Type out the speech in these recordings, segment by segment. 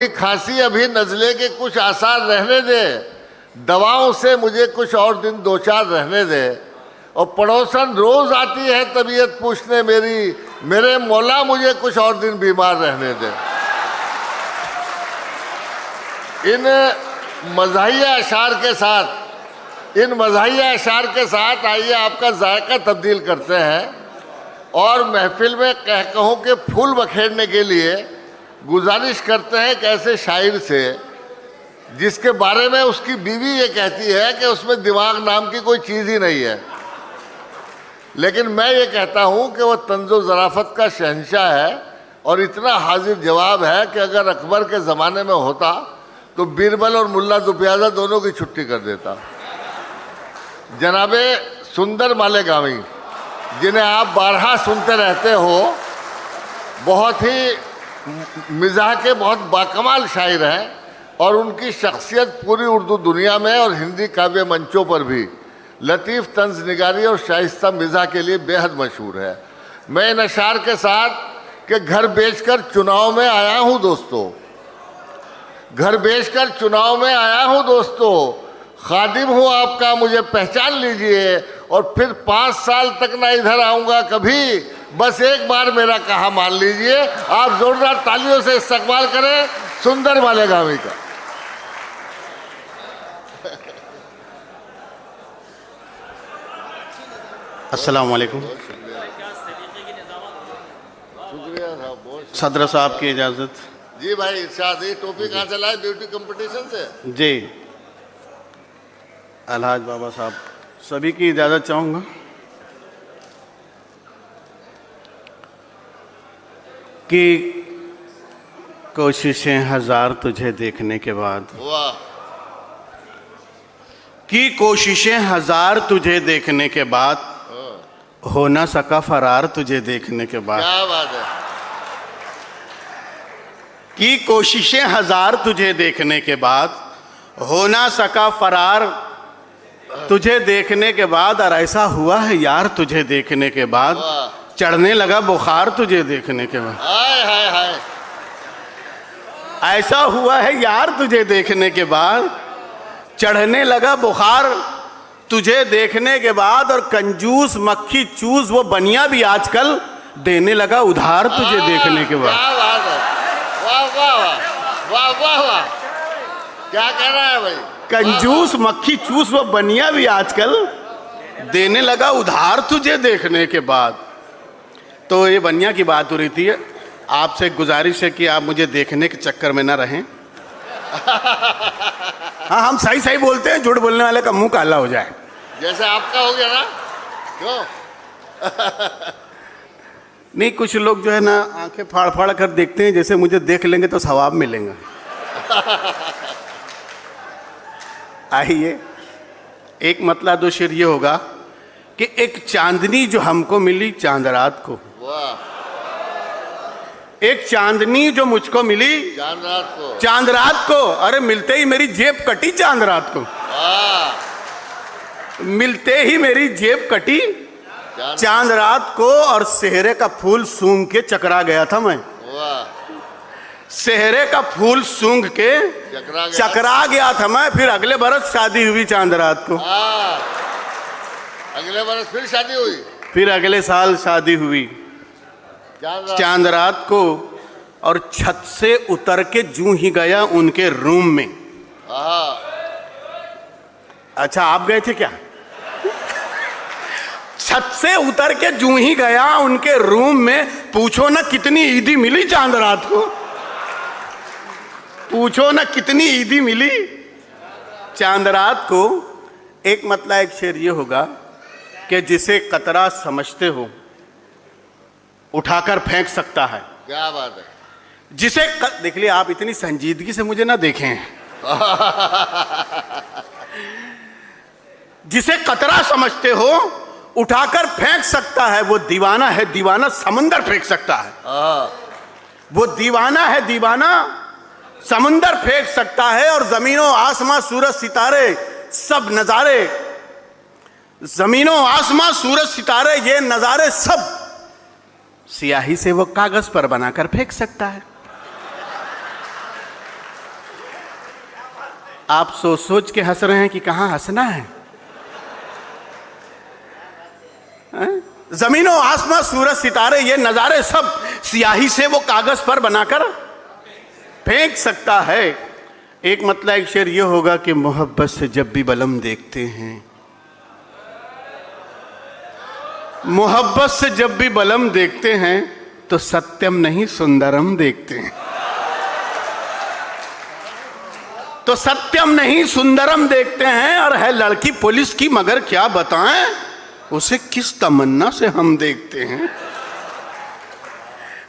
खांसी अभी नजले के कुछ आसार रहने दे, दवाओं से मुझे कुछ और दिन दो चार रहने दे। और पड़ोसन रोज आती है तबीयत पूछने मेरी, मेरे मौला मुझे कुछ और दिन बीमार रहने दे। इन मज़ाहिया अशार के साथ आइए आपका जायका तब्दील करते हैं और महफिल में कहकहों के फूल बखेरने के लिए गुजारिश करते हैं एक ऐसे शायर से जिसके बारे में उसकी बीवी ये कहती है कि उसमें दिमाग नाम की कोई चीज़ ही नहीं है, लेकिन मैं ये कहता हूँ कि वह तंज़ो ज़राफ़त का शहंशाह है और इतना हाजिर जवाब है कि अगर अकबर के ज़माने में होता तो बीरबल और मुल्ला दुप्याजा दोनों की छुट्टी कर देता। जनाबे सुंदर मालेगामी, जिन्हें आप बारहा सुनते रहते हो, बहुत ही मिजाह के बहुत बाकमाल शायर हैं और उनकी शख्सियत पूरी उर्दू दुनिया में और हिंदी काव्य मंचों पर भी लतीफ़ तंज निगारी और शाइस्ता मिजाह के लिए बेहद मशहूर है। मैं इन अशार के साथ कि घर बेचकर चुनाव में आया हूँ दोस्तों, घर बेचकर चुनाव में आया हूँ दोस्तों, खादिम हूँ आपका मुझे पहचान लीजिए और फिर 5 साल तक ना इधर आऊँगा कभी, बस एक बार मेरा कहा मान लीजिए। आप जोरदार तालियों से इस्तकबाल करें सुंदर मालेगामी का। अस्सलाम वालेकुम। शुक्रिया साहब, बहुत सदर साहब की इजाज़त। जी भाई इरशाद, ये टोपी कहाँ से लाए? ब्यूटी कंपटीशन से? जी अलहाज बाबा साहब, सभी की इजाज़त चाहूँगा। कि कोशिशें हजार तुझे देखने के बाद, वाह, कि कोशिशें हजार तुझे देखने के बाद हो ना सका फरार तुझे देखने के बाद। क्या बात है। कि कोशिशें हजार तुझे देखने के बाद हो ना सका फरार तुझे देखने के बाद, और ऐसा हुआ है यार तुझे देखने के बाद चढ़ने लगा बुखार तुझे देखने के बाद। हाय हाय हाय, ऐसा हुआ है यार तुझे देखने के बाद चढ़ने लगा बुखार तुझे देखने के बाद, और कंजूस मक्खी चूस वो बनिया भी आजकल देने लगा उधार तुझे देखने के बाद। क्या बात है, वाह वाह वाह वाह वाह वाह, क्या कह रहा है भाई? कंजूस मक्खी चूस वो बनिया भी आजकल देने लगा उधार तुझे देखने के बाद। तो ये बनिया की बात हो रही थी। आपसे गुजारिश है कि आप मुझे देखने के चक्कर में ना रहें। हाँ, हम सही सही बोलते हैं, झूठ बोलने वाले का मुंह काला हो जाए। जैसे आपका हो गया ना, क्यों? नहीं, कुछ लोग जो है ना आंखें फाड़ फाड़ कर देखते हैं, जैसे मुझे देख लेंगे तो सवाब मिलेंगे। आइए, एक मतला दो शेर ये होगा कि एक चांदनी जो हमको मिली चांद रात को, वाह, एक चांदनी जो मुझको मिली चांद रात को, चांद रात को, अरे मिलते ही मेरी जेब कटी चांद रात को, वाह, मिलते ही मेरी जेब कटी चांद रात को, और सेहरे का फूल सूंघ के चकरा गया था मैं। वाह, सेहरे का फूल सूंघ के चकरा गया था मैं। फिर अगले बरस शादी हुई चांद रात को। अगले बरस फिर शादी हुई, फिर अगले साल शादी हुई चांद रात को, और छत से उतर के जूं ही गया उनके रूम में। अच्छा, आप गए थे क्या? छत से उतर के जूं ही गया उनके रूम में। पूछो ना कितनी ईदी मिली चांद रात को, पूछो ना कितनी ईदी मिली चांद रात को। एक मतलब एक शेर ये होगा कि जिसे कतरा समझते हो उठाकर फेंक सकता है। क्या बात है। जिसे देख लिया, आप इतनी संजीदगी से मुझे ना देखें। जिसे कतरा समझते हो उठाकर फेंक सकता है, वो दीवाना है दीवाना, समंदर फेंक सकता है। वो दीवाना है दीवाना, समंदर फेंक सकता है। और जमीनों आसमां सूरज सितारे सब नजारे, जमीनों आसमां सूरज सितारे ये नजारे सब स्याही से वो कागज पर बनाकर फेंक सकता है। आप सोच सोच के हंस रहे हैं कि कहाँ हंसना है? जमीनों आसमां सूरज सितारे ये नजारे सब स्याही से वो कागज पर बनाकर फेंक सकता है। एक मतलब एक शेर ये होगा कि मोहब्बत से जब भी बलम देखते हैं, मोहब्बत से जब भी बलम देखते हैं तो सत्यम नहीं सुंदरम देखते हैं। तो सत्यम नहीं सुंदरम देखते हैं। और है लड़की पुलिस की मगर क्या बताएं उसे किस तमन्ना से हम देखते हैं।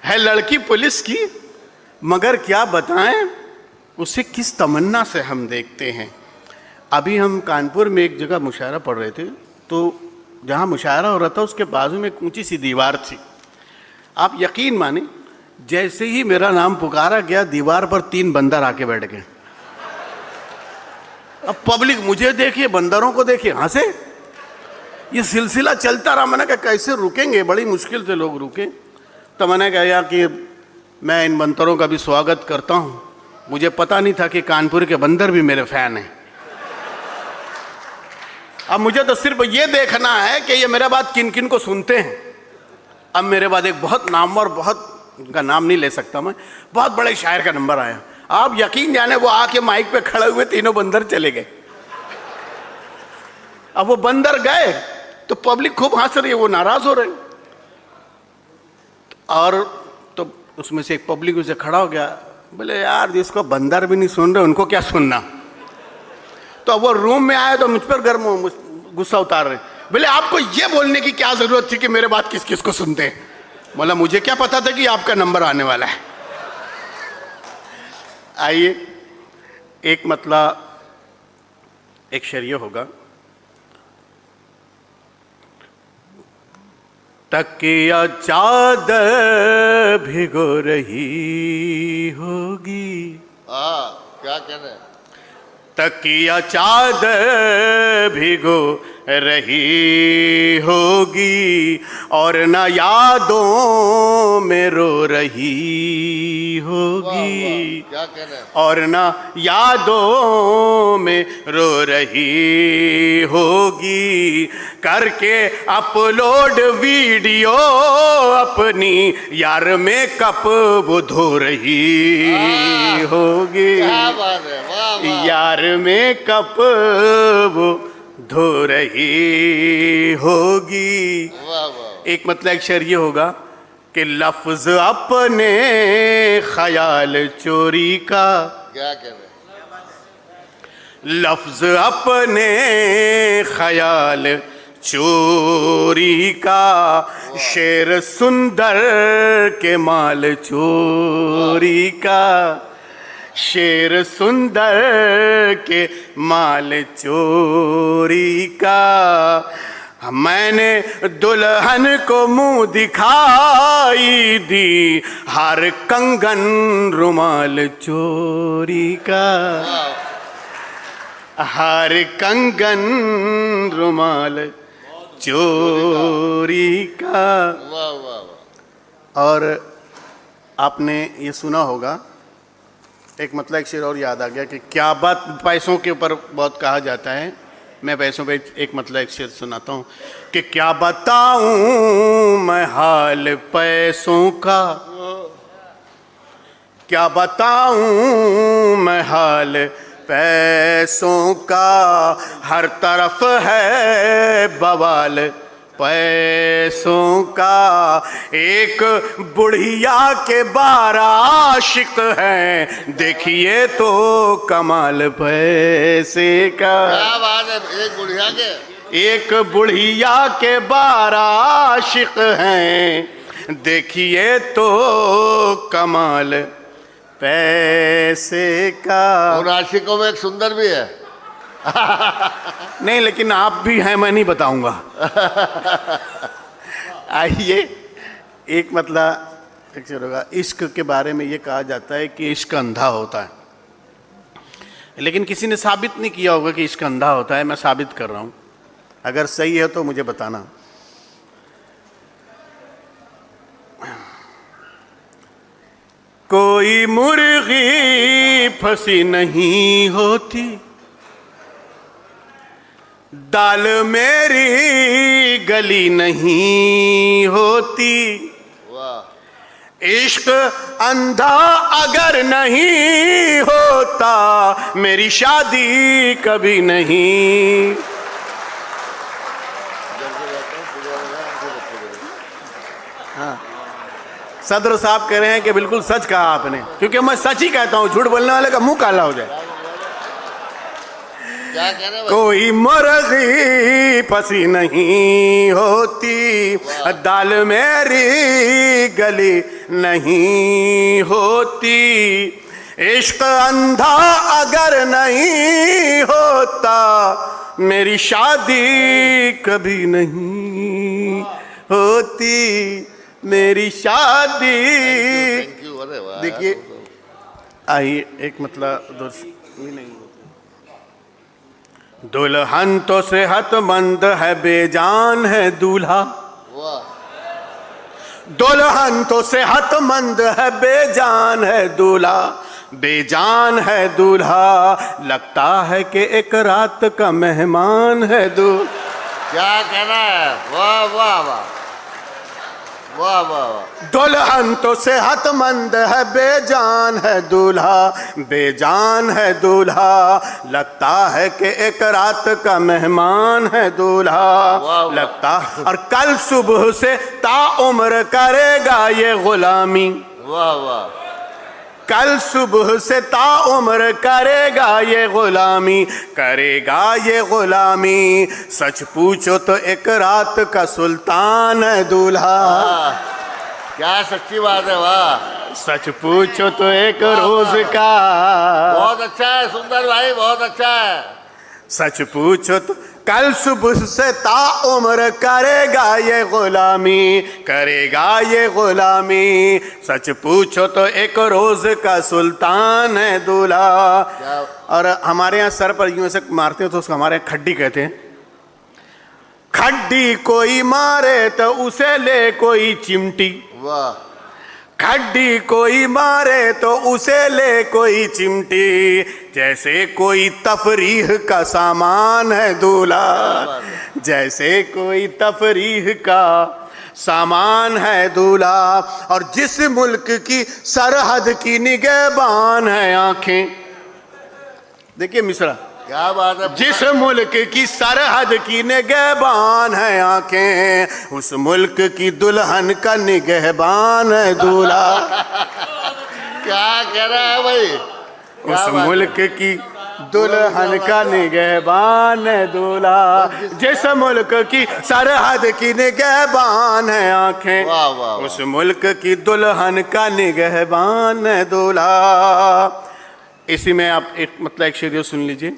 है लड़की पुलिस की मगर क्या बताएं उसे किस तमन्ना से हम देखते हैं। अभी हम कानपुर में एक जगह मुशायरा पढ़ रहे थे, तो जहाँ मुशायरा हो रहा था उसके बाजू में एक ऊंची सी दीवार थी। आप यकीन माने, जैसे ही मेरा नाम पुकारा गया दीवार पर 3 बंदर आके बैठ गए। अब पब्लिक मुझे देखिए, बंदरों को देखिए, हंसे। ये सिलसिला चलता रहा। मैंने कहा कैसे रुकेंगे, बड़ी मुश्किल से लोग रुके। तो मैंने कहा कि मैं इन बंदरों का भी स्वागत करता हूँ। मुझे पता नहीं था कि कानपुर के बंदर भी मेरे फैन हैं। अब मुझे तो सिर्फ ये देखना है कि ये मेरे बात किन किन को सुनते हैं। अब मेरे बाद एक बहुत नामवर, बहुत उनका नाम नहीं ले सकता मैं, बहुत बड़े शायर का नंबर आया। आप यकीन जाने वो आके माइक पे खड़े हुए 3 बंदर चले गए। अब वो बंदर गए तो पब्लिक खूब हंस रही है, वो नाराज हो रहे हैं। और तो उसमें से एक पब्लिक उसे खड़ा हो गया, बोले यार जिसको बंदर भी नहीं सुन रहे उनको क्या सुनना। तो अब वो रूम में आए तो मुझ पर गर्म गुस्सा उतार रहे। बोले आपको ये बोलने की क्या जरूरत थी कि मेरे बात किस किस को सुनते हैं। बोला मुझे क्या पता था कि आपका नंबर आने वाला है। आइए, एक मतलब एक शरीय होगा। तकिया चादर भिगो रही होगी। क्या कहने। तकिया चादर भिगो रही होगी और न यादों में रो रही होगी। क्या कहने। और न यादों में रो रही होगी। करके अपलोड वीडियो अपनी यार मेकअप वो धो रही होगी। क्या बात है, वाह वाह। यार मेकअप वो धो रही होगी। वाह वाह। एक मतलब एक शेर ये होगा कि लफ्ज अपने ख्याल चोरी का। क्या कहने। लफ्ज अपने ख्याल चोरी का। शेर सुंदर के माल चोरी का। शेर सुंदर के माल चोरी का। मैंने दुल्हन को मुंह दिखाई दी हर कंगन रुमाल चोरी का। हर कंगन रुमाल चोरी का। वाह वाह वाह। और आपने ये सुना होगा, एक मतलब एक शेर और याद आ गया कि क्या बात, पैसों के ऊपर बहुत कहा जाता है। मैं पैसों पे एक मतलब एक शेर सुनाता हूँ कि क्या बताऊँ मैं हाल पैसों का। क्या बताऊँ मैं हाल पैसों का। हर तरफ है बवाल पैसों का। एक बुढ़िया के 12 आशिक हैं, देखिए तो कमाल पैसे का। क्या बात है। एक बुढ़िया के, एक बुढ़िया के 12 आशिक हैं, देखिए तो कमाल पैसे का। उन आशिकों में एक सुंदर भी है। नहीं, लेकिन आप भी हैं, मैं नहीं बताऊंगा। आइए, एक मतलब एक शेर होगा। इश्क के बारे में ये कहा जाता है कि इश्क अंधा होता है, लेकिन किसी ने साबित नहीं किया होगा कि इश्क अंधा होता है। मैं साबित कर रहा हूं, अगर सही है तो मुझे बताना। कोई मुर्गी फंसी नहीं होती दाल मेरी गली नहीं होती, वाह, इश्क अंधा अगर नहीं होता, मेरी शादी कभी नहीं। हाँ, सदर साहब कह रहे हैं कि बिल्कुल सच कहा आपने, क्योंकि मैं सच ही कहता हूं, झूठ बोलने वाले का मुंह काला हो जाए। क्या कह रहे हैं? कोई मुर्गी फंसी नहीं होती, दाल मेरी गली नहीं होती, इश्क अंधा अगर नहीं होता, मेरी शादी कभी नहीं होती, मेरी शादी। थैंक यू, अरे वाह। देखिए, आइए एक मतलब दोस्त नहीं, दुल्हन तो सेहतमंद है, बेजान है दूल्हा, वाह, दुल्हन तो सेहतमंद है, बेजान है दूल्हा, बेजान है दूल्हा, लगता है कि एक रात का मेहमान है क्या कहना है? वाह वाह वाह वाह वाह वाह। दुल्हन तो सेहतमंद है, बेजान है दूल्हा, बेजान है दूल्हा, लगता है कि एक रात का मेहमान है दूल्हा, वाह। लगता, और कल सुबह से ताउम्र करेगा ये गुलामी, वाह वाह, कल सुबह से ताउम्र करेगा ये गुलामी, करेगा ये गुलामी, सच पूछो तो एक रात का सुल्तान है दूल्हा, क्या सच्ची बात है, वाह, सच पूछो तो एक रोज का, बहुत अच्छा है सुंदर भाई, बहुत अच्छा है। सच पूछो तो कल सुबह से ताउम्र करेगा ये गुलामी, करेगा ये गुलामी, सच पूछो तो एक रोज का सुल्तान है दूल्हा। क्या? और हमारे यहाँ सर पर यूं ऐसे मारते हो तो उसको हमारे यहाँ खड्डी कहते हैं। खड्डी कोई मारे तो उसे ले कोई चिमटी, वाह, खड्डी कोई मारे तो उसे ले कोई चिमटी, जैसे कोई तफरीह का सामान है दूल्हा, जैसे कोई तफरीह का सामान है दूल्हा, और जिस मुल्क की सरहद की निगहबान है आंखें, देखिए मिश्रा, क्या बात है। जिस मुल्क की सरहद की निगहबान है आंखें, उस मुल्क की दुल्हन का निगहबान है दूल्हा, क्या कह रहा है भाई? क्या उस बात है? मुल्क की दुल्हन का निगहबान है दूल्हा, जिस मुल्क की सरहद की निगहबान है आंखें, वाह वाह वाह। उस मुल्क की दुल्हन का निगहबान है दूल्हा। इसी में आप एक मतलब एक शेर सुन लीजिए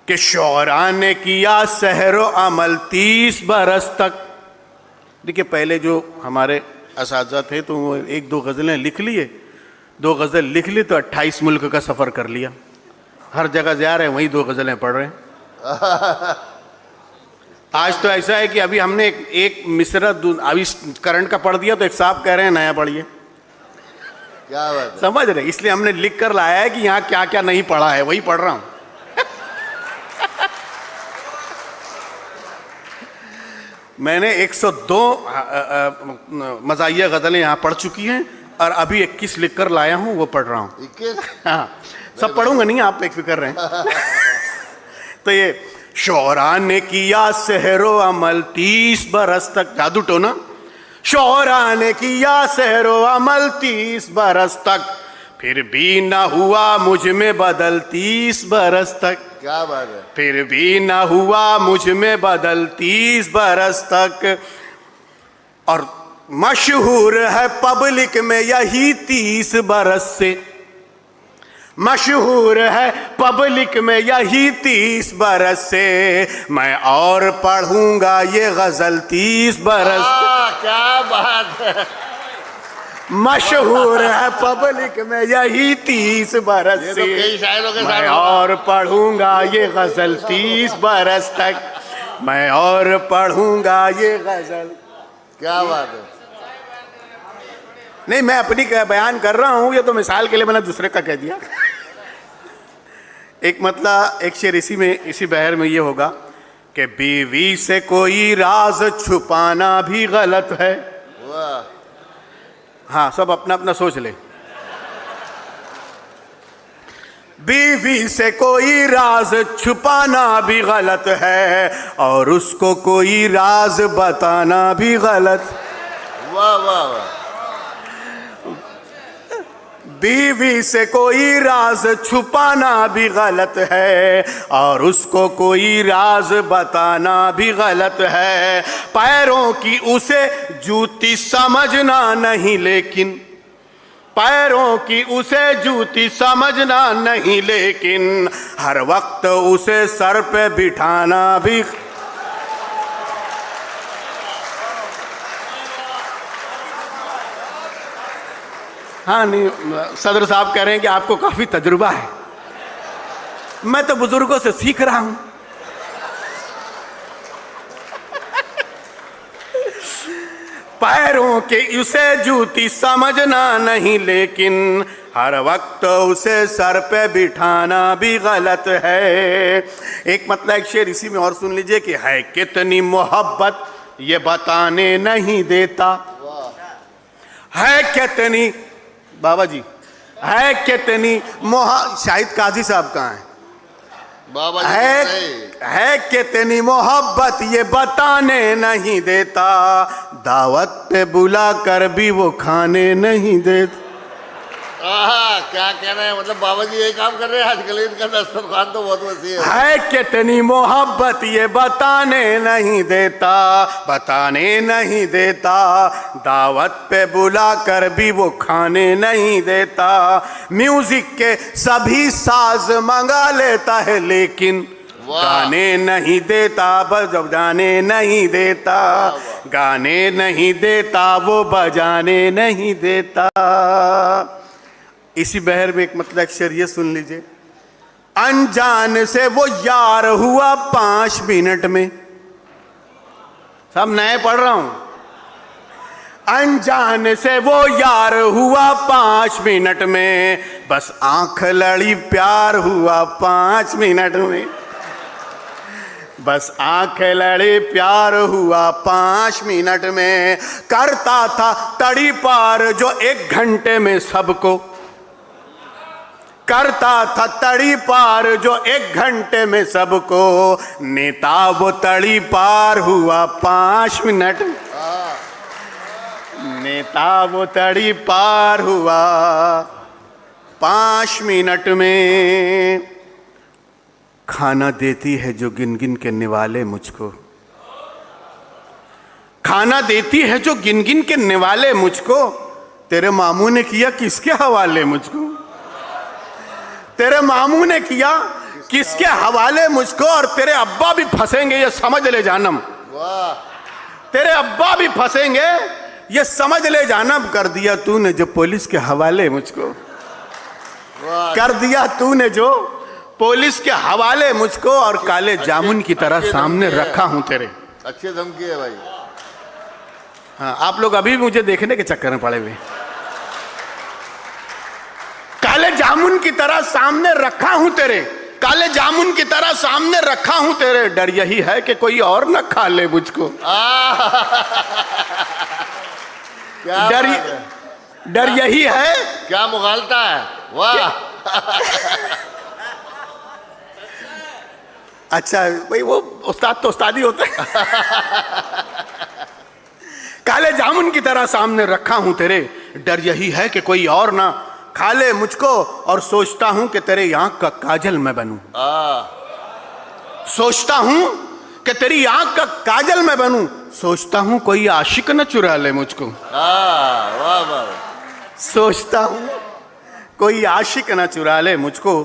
कि शौरा ने किया सहरो अमल 30 बरस तक। देखिए पहले जो हमारे असातिज़ा थे तो वो एक दो गज़लें लिख लिए, 2 गज़ल लिख ली तो 28 मुल्क का सफ़र कर लिया, हर जगह जा रहे हैं वहीं 2 गज़लें पढ़ रहे हैं। आज तो ऐसा है कि अभी हमने एक मिसरा अभी करंट का पढ़ दिया तो एक साहब कह रहे हैं नया पढ़िए, क्या बात है? समझ रहे, इसलिए हमने लिख कर लाया है कि यहाँ क्या क्या नहीं पढ़ा है वही पढ़ रहा हूँ। मैंने 102 मज़ाहिया गज़लें यहाँ पढ़ चुकी हैं और अभी 21 लिख कर लाया हूँ, वो पढ़ रहा हूँ। 21? हाँ, सब पढ़ूंगा नहीं, आप एक फिक्र रहे। तो ये शौरा ने किया सहरो अमल 30 बरस तक, जादू टोना, शौरा ने किया सहरो अमल 30 बरस तक, फिर भी ना हुआ मुझ में बदल 30 बरस तक, क्या बात है? फिर भी ना हुआ मुझ में बदल 30 बरस तक, और मशहूर है पब्लिक में यही 30 बरस से, मशहूर है पब्लिक में यही 30 बरस से, मैं और पढ़ूंगा ये गजल 30 बरस, क्या बात है? मशहूर है पब्लिक में यही 30 बरस ये तो कई शायरों के से, साथ मैं होगा। और पढ़ूंगा ये गजल 30 बरस तक, मैं और पढ़ूंगा ये गजल। क्या बात है? नहीं, मैं अपनी बयान कर रहा हूं, ये तो मिसाल के लिए मैंने दूसरे का कह दिया। एक मतलब एक शेर इसी में, इसी बहर में ये होगा कि बीवी से कोई राज छुपाना भी गलत है। वाह, हाँ, सब अपना अपना सोच ले। बीवी से कोई राज छुपाना भी गलत है और उसको कोई राज बताना भी गलत। वाह वाह वाह। बीवी से कोई राज छुपाना भी गलत है और उसको कोई राज बताना भी गलत है। पैरों की उसे जूती समझना नहीं लेकिन, पैरों की उसे जूती समझना नहीं लेकिन हर वक्त उसे सर पे बिठाना भी। हाँ नहीं, सदर साहब कह रहे हैं कि आपको काफी तजुर्बा है। मैं तो बुजुर्गों से सीख रहा हूं। पैरों के उसे जूती समझना नहीं लेकिन हर वक्त उसे सर पे बिठाना भी गलत है। एक मतलब एक शेर इसी में और सुन लीजिए कि है कितनी मोहब्बत ये बताने नहीं देता, है कितनी, बाबा जी, है कितनी शाहिद काजी साहब कहाँ हैं? बाबा जी है कितनी मोहब्बत ये बताने नहीं देता, दावत पे बुला कर भी वो खाने नहीं देता। क्या कह रहे हैं, मतलब बाबा जी यही काम कर रहे हैं आजकल, इनका दस्तरखान तो बहुत वसी है कितनी मोहब्बत ये बताने नहीं देता, बताने नहीं देता, दावत पे बुला कर भी वो खाने नहीं देता। म्यूजिक के सभी साज मंगा लेता है लेकिन गाने नहीं देता, बजाने नहीं देता, गाने नहीं देता, वो बजाने नहीं देता। इसी बहर में एक मतलब शेर ये सुन लीजिए, अनजान से वो यार हुआ 5 मिनट में। सब नए पढ़ रहा हूं। अनजान से वो यार हुआ 5 मिनट में, बस आंख लड़ी प्यार हुआ 5 मिनट में, बस आंख लड़ी प्यार हुआ 5 मिनट में। करता था तड़ी पार जो 1 घंटे में सबको, करता था तड़ी पार जो 1 घंटे में सबको, नेता वो तड़ी पार हुआ 5 मिनट, नेता वो तड़ी पार हुआ 5 मिनट में। खाना देती है जो गिन गिन के निवाले मुझको, खाना देती है जो गिन गिन के निवाले मुझको, तेरे मामू ने किया किसके हवाले मुझको, तेरे मामू ने किया किसके हवाले मुझको, और तेरे अब्बा भी फंसेंगे ये समझ ले जानम, तेरे अब्बा भी फंसेंगे ये समझ ले जानम। कर दिया तूने जो पुलिस के हवाले मुझको, कर दिया तूने जो पुलिस के हवाले मुझको, और काले जामुन की तरह सामने रखा हूं तेरे। अच्छी धमकी है भाई। हाँ, आप लोग अभी मुझे देखने के चक्कर में पड़े हुए। काले जामुन की तरह सामने रखा हूं तेरे, काले जामुन की तरह सामने रखा हूं तेरे, डर यही है कि कोई और न खा ले मुझको। डर यही है। क्या मुगालता है, वाह। अच्छा भाई, वो उस्ताद तो उस्ताद ही होते हैं। काले जामुन की तरह सामने रखा हूं तेरे, डर यही है कि कोई और ना खा ले मुझको, और सोचता हूं कि तेरे आंख का काजल मैं बनूं, सोचता हूं कि तेरी आंख का काजल मैं बनूं, सोचता हूं कोई आशिक न चुरा ले मुझको, वाह वाह, सोचता हूं कोई आशिक न चुरा ले मुझको।